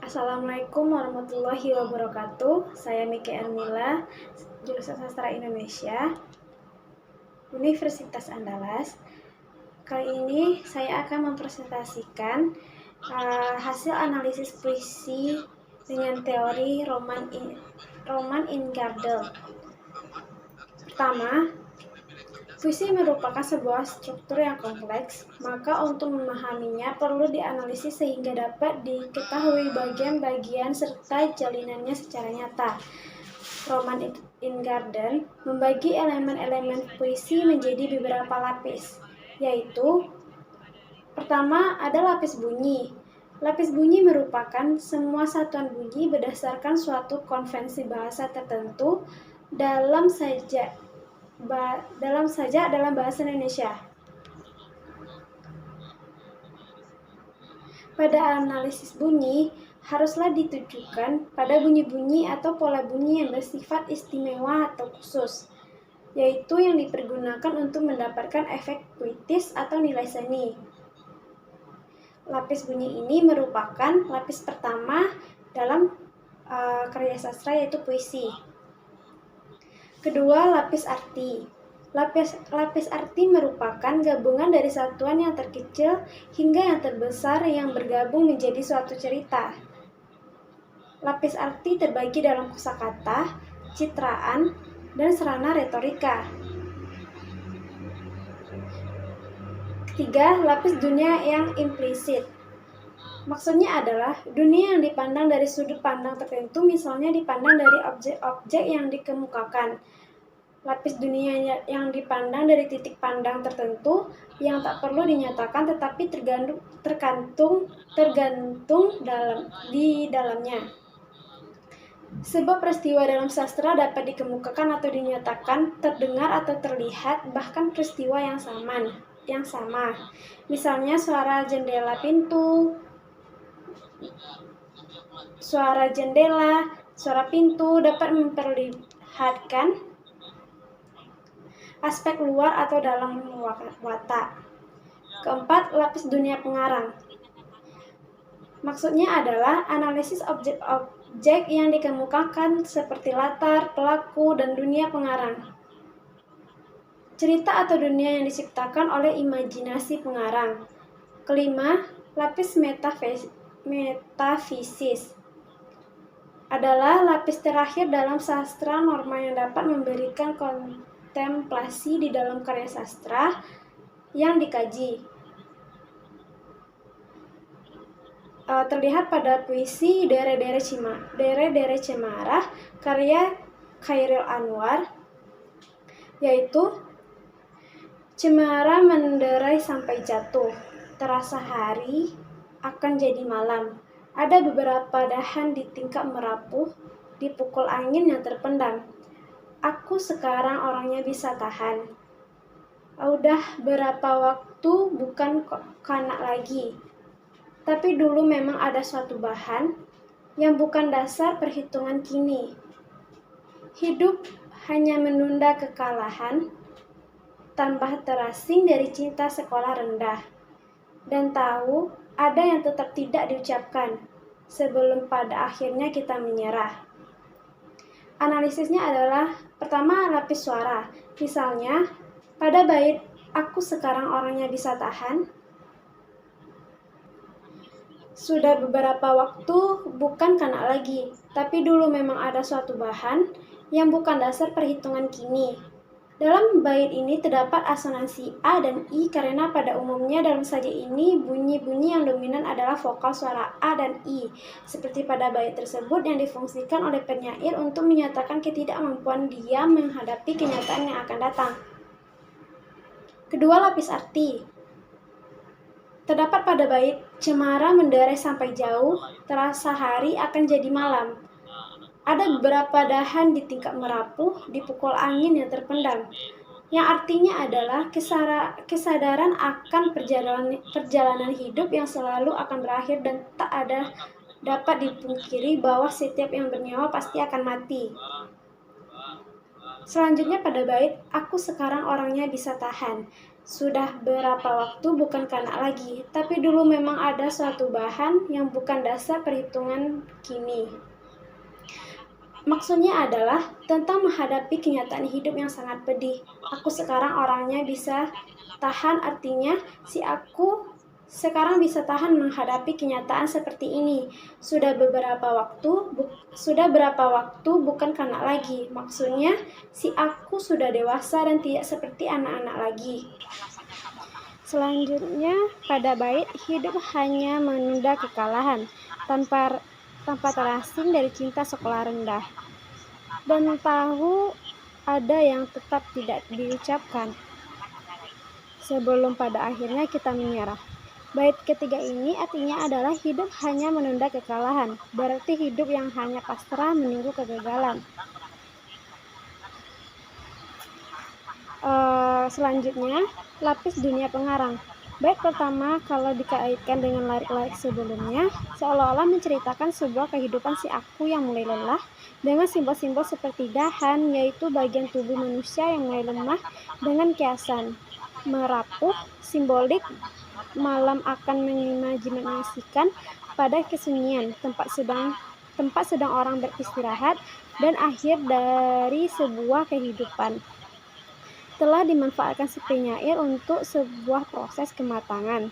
Assalamualaikum warahmatullahi wabarakatuh. Saya Miki Ermila, jurusan Sastra Indonesia, Universitas Andalas. Kali ini saya akan mempresentasikan hasil analisis puisi dengan teori Roman Ingarden. Pertama, puisi merupakan sebuah struktur yang kompleks, maka untuk memahaminya perlu dianalisis sehingga dapat diketahui bagian-bagian serta jalinannya secara nyata. Roman Ingarden membagi elemen-elemen puisi menjadi beberapa lapis, yaitu pertama ada lapis bunyi. Lapis bunyi merupakan semua satuan bunyi berdasarkan suatu konvensi bahasa tertentu dalam bahasa Indonesia. Pada analisis bunyi, haruslah ditujukan pada bunyi-bunyi atau pola bunyi yang bersifat istimewa atau khusus, yaitu yang dipergunakan untuk mendapatkan efek puitis atau nilai seni. Lapis bunyi ini merupakan lapis pertama dalam karya sastra, yaitu puisi. Kedua, lapis arti. Lapis arti merupakan gabungan dari satuan yang terkecil hingga yang terbesar yang bergabung menjadi suatu cerita. Lapis arti terbagi dalam kosakata, citraan, dan sarana retorika. Ketiga, lapis dunia yang implisit. Maksudnya adalah dunia yang dipandang dari sudut pandang tertentu, misalnya dipandang dari objek-objek yang dikemukakan. Lapis dunia yang dipandang dari titik pandang tertentu yang tak perlu dinyatakan tetapi tergantung di dalamnya. Sebab peristiwa dalam sastra dapat dikemukakan atau dinyatakan, terdengar atau terlihat, bahkan peristiwa yang sama. Misalnya suara jendela, suara pintu dapat memperlihatkan aspek luar atau dalam watak. Keempat, lapis dunia pengarang. Maksudnya adalah analisis objek-objek yang dikemukakan seperti latar, pelaku, dan dunia pengarang. Cerita atau dunia yang diciptakan oleh imajinasi pengarang. Kelima, lapis metafisis adalah lapis terakhir dalam sastra norma yang dapat memberikan kontemplasi di dalam karya sastra yang dikaji. Terlihat pada puisi Dere-Dere Cemara karya Chairil Anwar, yaitu cemara menderai sampai jatuh, terasa hari akan jadi malam. Ada beberapa dahan di tingkap merapuh, dipukul angin yang terpendam. Aku sekarang orangnya bisa tahan. Udah berapa waktu bukan kanak lagi. Tapi dulu memang ada suatu bahan yang bukan dasar perhitungan kini. Hidup hanya menunda kekalahan, tambah terasing dari cinta sekolah rendah, dan tahu ada yang tetap tidak diucapkan sebelum pada akhirnya kita menyerah. Analisisnya adalah pertama, lapis suara. Misalnya pada bait aku sekarang orangnya bisa tahan, sudah beberapa waktu bukan kanak lagi, tapi dulu memang ada suatu bahan yang bukan dasar perhitungan kini. Dalam bait ini terdapat asonansi A dan I karena pada umumnya dalam sajak ini bunyi-bunyi yang dominan adalah vokal suara A dan I, seperti pada bait tersebut yang difungsikan oleh penyair untuk menyatakan ketidakmampuan dia menghadapi kenyataan yang akan datang. Kedua, lapis arti. Terdapat pada bait cemara menderai sampai jauh, terasa hari akan jadi malam. Ada beberapa dahan di tingkap merapuh, dipukul angin yang terpendam, yang artinya adalah kesadaran akan perjalanan hidup yang selalu akan berakhir dan tak ada dapat dipungkiri bahwa setiap yang bernyawa pasti akan mati. Selanjutnya pada bait aku sekarang orangnya bisa tahan. Sudah berapa waktu bukan kanak lagi, tapi dulu memang ada suatu bahan yang bukan dasar perhitungan kini. Maksudnya adalah tentang menghadapi kenyataan hidup yang sangat pedih. Aku sekarang orangnya bisa tahan, artinya si aku sekarang bisa tahan menghadapi kenyataan seperti ini. Sudah berapa waktu bukan kanak lagi. Maksudnya si aku sudah dewasa dan tidak seperti anak-anak lagi. Selanjutnya pada bait hidup hanya menunda kekalahan tanpa terasing dari cinta sekolah rendah. Dan tahu ada yang tetap tidak diucapkan sebelum pada akhirnya kita menyerah. Bait ketiga ini artinya adalah hidup hanya menunda kekalahan, berarti hidup yang hanya pasrah menunggu kegagalan. Selanjutnya, lapis dunia pengarang. Bait pertama kalau dikaitkan dengan lirik-lirik sebelumnya, seolah-olah menceritakan sebuah kehidupan si aku yang mulai lelah dengan simbol-simbol seperti dahan, yaitu bagian tubuh manusia yang mulai lemah dengan kiasan merapuh, simbolik malam akan mengimajinasikan pada kesunyian tempat sedang orang beristirahat dan akhir dari sebuah kehidupan telah dimanfaatkan si penyair untuk sebuah proses kematangan.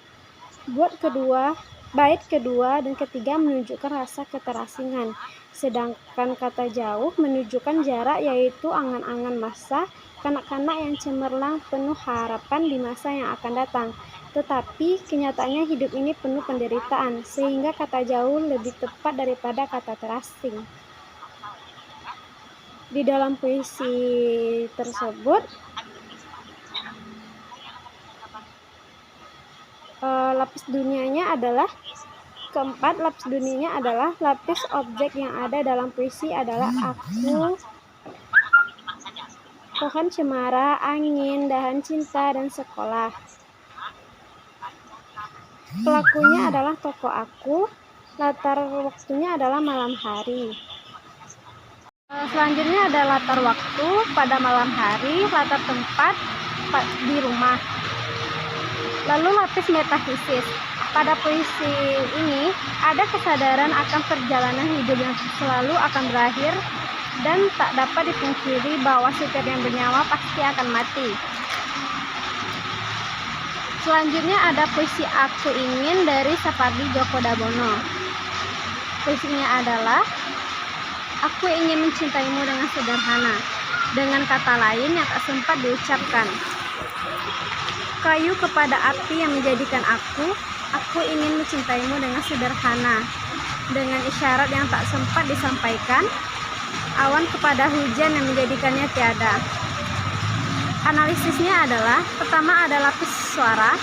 Bait kedua dan ketiga menunjukkan rasa keterasingan, sedangkan kata jauh menunjukkan jarak, yaitu angan-angan masa kanak-kanak yang cemerlang penuh harapan di masa yang akan datang. Tetapi kenyataannya hidup ini penuh penderitaan, sehingga kata jauh lebih tepat daripada kata terasing. Di dalam puisi tersebut, lapis dunianya adalah lapis objek yang ada dalam puisi adalah aku, pohon cemara, angin, dahan cinta, dan sekolah. Pelakunya adalah tokoh aku, latar waktunya adalah malam hari. Selanjutnya ada latar waktu pada malam hari, latar tempat di rumah. Lalu lapis metafisis. Pada puisi ini ada kesadaran akan perjalanan hidup yang selalu akan berakhir dan tak dapat dipungkiri bahwa setiap yang bernyawa pasti akan mati. Selanjutnya ada puisi Aku Ingin dari Sapardi Djoko Damono. Puisinya adalah aku ingin mencintaimu dengan sederhana, dengan kata lain yang tak sempat diucapkan. Kayu kepada api yang menjadikan aku ingin mencintaimu dengan sederhana, dengan isyarat yang tak sempat disampaikan, awan kepada hujan yang menjadikannya tiada. Analisisnya adalah, pertama ada lapis suara.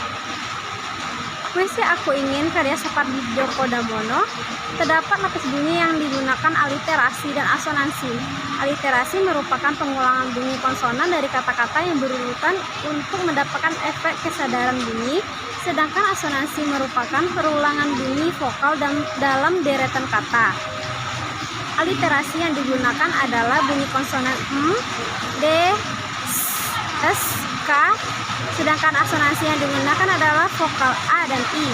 Puisi Aku Ingin karya Sapardi Djoko Damono terdapat lapis bunyi yang digunakan aliterasi dan asonansi. Aliterasi merupakan pengulangan bunyi konsonan dari kata-kata yang berurutan untuk mendapatkan efek kesadaran bunyi, sedangkan asonansi merupakan perulangan bunyi vokal dalam deretan kata. Aliterasi yang digunakan adalah bunyi konsonan D, S, K, sedangkan asonansi yang digunakan adalah vokal A dan I.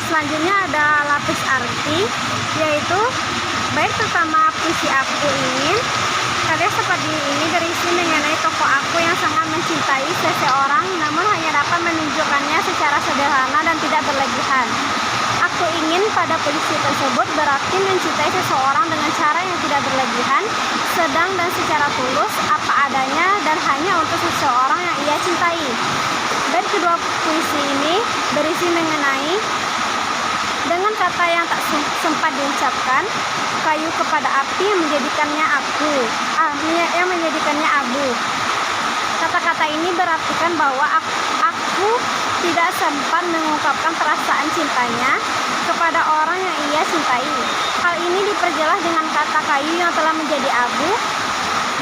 Selanjutnya ada lapis arti, yaitu bait pertama puisi Aku Ingin karya Sapardi ini berisi mengenai tokoh aku yang sangat mencintai seseorang namun hanya dapat menunjukkannya secara sederhana dan tidak berlebihan. Aku ingin pada puisi tersebut berarti mencintai seseorang dengan cara yang tidak berlebihan, sedang dan secara tulus, apa adanya dan hanya untuk seseorang yang ia cintai. Bait kedua puisi ini berisi mengenai dengan kata yang tak sempat diucapkan, kayu kepada api yang menjadikannya abu. Kata-kata ini berartikan bahwa aku tidak sempat mengungkapkan perasaan cintanya kepada orang yang ia cintai. Hal ini diperjelas dengan kata kayu yang telah menjadi abu.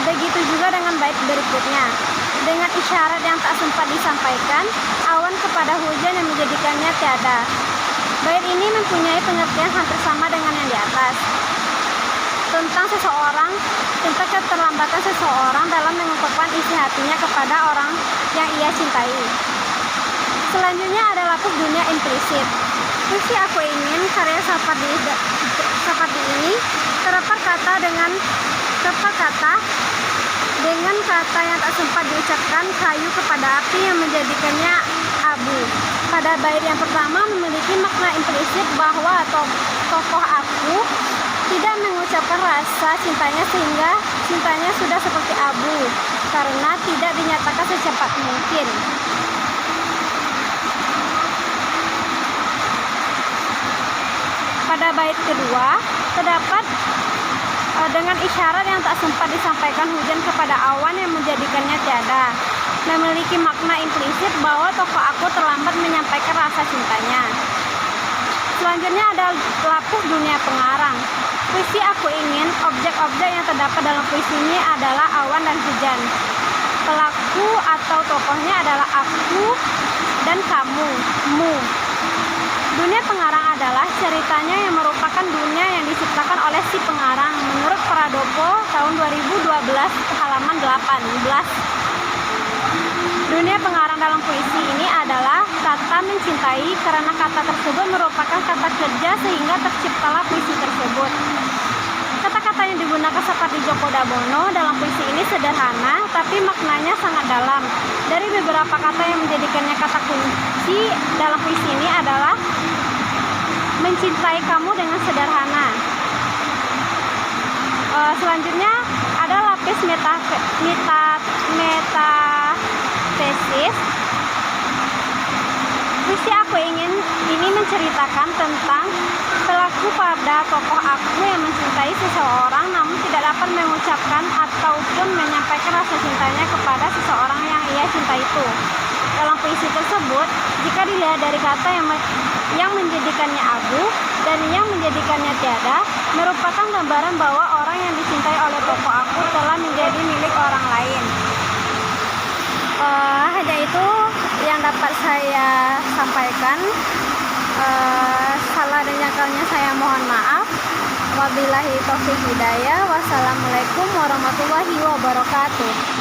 Begitu juga dengan bait berikutnya. Dengan isyarat yang tak sempat disampaikan, awan kepada hujan yang menjadikannya tiada. Bait ini mempunyai pengertian hampir sama dengan yang di atas. tentang keterlambatan seseorang dalam mengungkapkan isi hatinya kepada orang yang ia cintai. Selanjutnya adalah dunia implisit. Puisi Aku Ingin karya Sapardi ini terdapat kata dengan kata yang tak sempat diucapkan kayu kepada api yang menjadikannya abu. Pada bait yang pertama memiliki makna implisit bahwa tokoh aku tidak mengucapkan rasa cintanya sehingga cintanya sudah seperti abu karena tidak dinyatakan secepat mungkin. Pada bait kedua terdapat dengan isyarat yang tak sempat disampaikan hujan kepada awan yang menjadikannya tiada, memiliki makna implisit bahwa tokoh aku terlambat menyampaikan rasa cintanya. Selanjutnya ada lapuk dunia pengarang. Puisi Aku Ingin, objek-objek yang terdapat dalam puisi ini adalah awan dan hujan. Pelaku atau tokohnya adalah aku dan kamu, mu. Dunia pengarang adalah ceritanya yang merupakan dunia yang diciptakan oleh si pengarang menurut Pradopo tahun 2012 halaman 18. Dunia pengarang dalam puisi ini adalah kata mencintai karena kata tersebut merupakan kata kerja sehingga terciptalah puisi tersebut. Kata-kata yang digunakan Sapardi Djoko Damono dalam puisi ini sederhana tapi maknanya sangat dalam. Dari beberapa kata yang menjadikannya kata kunci dalam puisi ini adalah mencintai kamu dengan sederhana. Selanjutnya ada lapis metatesis. Puisi Aku Ingin ini menceritakan tentang pelaku pada tokoh aku yang mencintai seseorang namun tidak dapat mengucapkan ataupun menyampaikan rasa cintanya kepada seseorang yang ia cintai itu. Dalam puisi tersebut, jika dilihat dari kata yang menjadikannya abu dan yang menjadikannya tiada, merupakan gambaran bahwa orang yang dicintai oleh tokoh aku telah menjadi milik orang lain. Hanya itu yang dapat saya sampaikan. Salah dan nyangkalnya saya mohon maaf. Wabillahi taufiq hidayah. Wassalamualaikum warahmatullahi wabarakatuh.